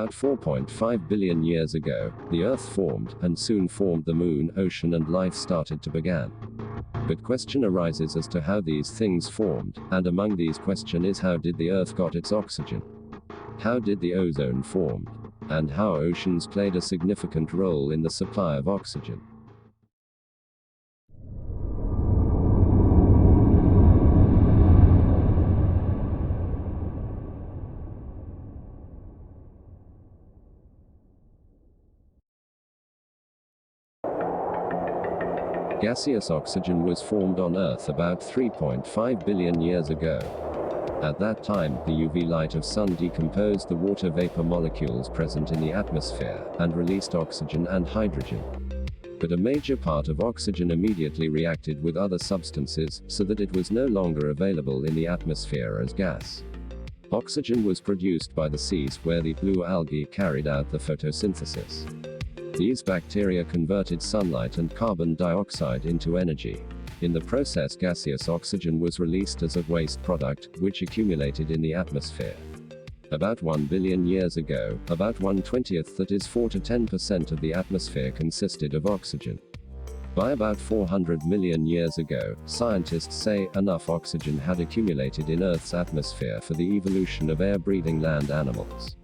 About 4.5 billion years ago, the Earth formed, and soon formed the Moon, ocean and life started to begin. But question arises as to how these things formed, and among these question is how did the Earth got its oxygen? How did the ozone formed? And how oceans played a significant role in the supply of oxygen. Gaseous oxygen was formed on Earth about 3.5 billion years ago. At that time, the UV light of sun decomposed the water vapor molecules present in the atmosphere, and released oxygen and hydrogen. But a major part of oxygen immediately reacted with other substances, so that it was no longer available in the atmosphere as gas. Oxygen was produced by the seas where the blue algae carried out the photosynthesis. These bacteria converted sunlight and carbon dioxide into energy. In the process, gaseous oxygen was released as a waste product, which accumulated in the atmosphere. About 1 billion years ago, about 1/20th, that is 4 to 10% of the atmosphere consisted of oxygen. By about 400 million years ago, scientists say enough oxygen had accumulated in Earth's atmosphere for the evolution of air-breathing land animals.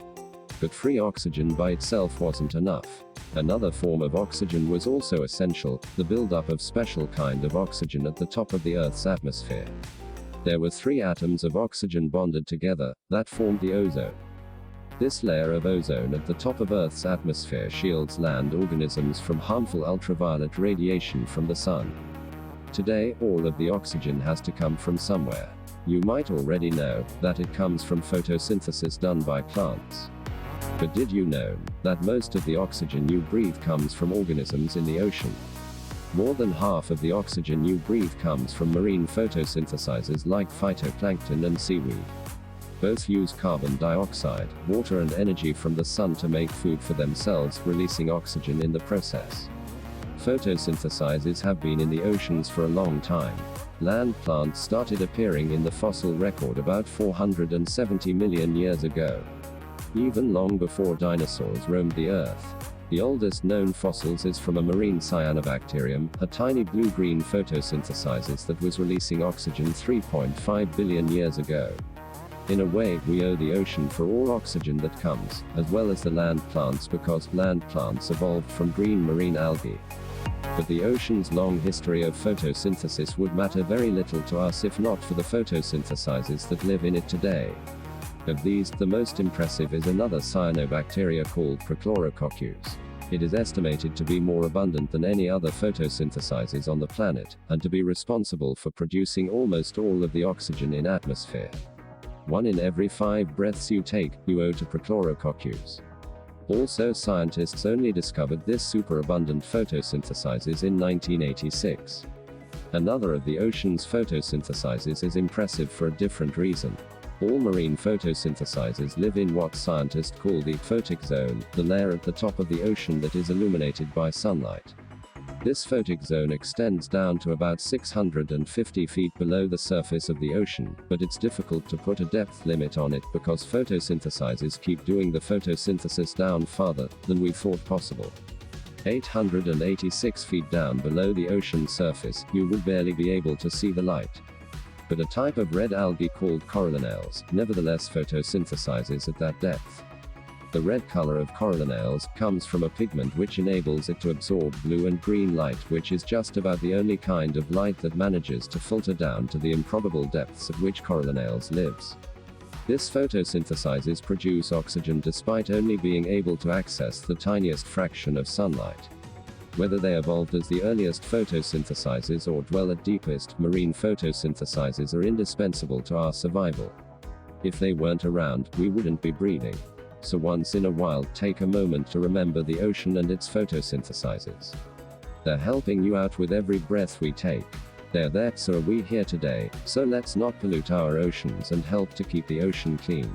But free oxygen by itself wasn't enough. Another form of oxygen was also essential, the buildup of special kind of oxygen at the top of the Earth's atmosphere. There were 3 atoms of oxygen bonded together, that formed the ozone. This layer of ozone at the top of Earth's atmosphere shields land organisms from harmful ultraviolet radiation from the sun. Today, all of the oxygen has to come from somewhere. You might already know that it comes from photosynthesis done by plants. But did you know that most of the oxygen you breathe comes from organisms in the ocean? More than half of the oxygen you breathe comes from marine photosynthesizers like phytoplankton and seaweed. Both use carbon dioxide, water and energy from the sun to make food for themselves, releasing oxygen in the process. Photosynthesizers have been in the oceans for a long time. Land plants started appearing in the fossil record about 470 million years ago. Even long before dinosaurs roamed the Earth. The oldest known fossils is from a marine cyanobacterium, a tiny blue-green photosynthesizer that was releasing oxygen 3.5 billion years ago. In a way, we owe the ocean for all oxygen that comes, as well as the land plants, because land plants evolved from green marine algae. But the ocean's long history of photosynthesis would matter very little to us if not for the photosynthesizers that live in it today. Of these, the most impressive is another cyanobacteria called Prochlorococcus. It is estimated to be more abundant than any other photosynthesizers on the planet, and to be responsible for producing almost all of the oxygen in atmosphere. 1 in every 5 breaths you take, you owe to Prochlorococcus. Also, scientists only discovered this superabundant photosynthesizers in 1986. Another of the ocean's photosynthesizers is impressive for a different reason. All marine photosynthesizers live in what scientists call the photic zone, the layer at the top of the ocean that is illuminated by sunlight. This photic zone extends down to about 650 feet below the surface of the ocean, but it's difficult to put a depth limit on it because photosynthesizers keep doing the photosynthesis down farther than we thought possible. 886 feet down below the ocean surface, you would barely be able to see the light. But a type of red algae called corallinales nevertheless photosynthesizes at that depth. The red color of corallinales comes from a pigment which enables it to absorb blue and green light, which is just about the only kind of light that manages to filter down to the improbable depths at which corallinales lives. This photosynthesizes produce oxygen despite only being able to access the tiniest fraction of sunlight. Whether they evolved as the earliest photosynthesizers or dwell at deepest, marine photosynthesizers are indispensable to our survival. If they weren't around, we wouldn't be breathing. So once in a while, take a moment to remember the ocean and its photosynthesizers. They're helping you out with every breath we take. They're there, so are we here today, so let's not pollute our oceans and help to keep the ocean clean.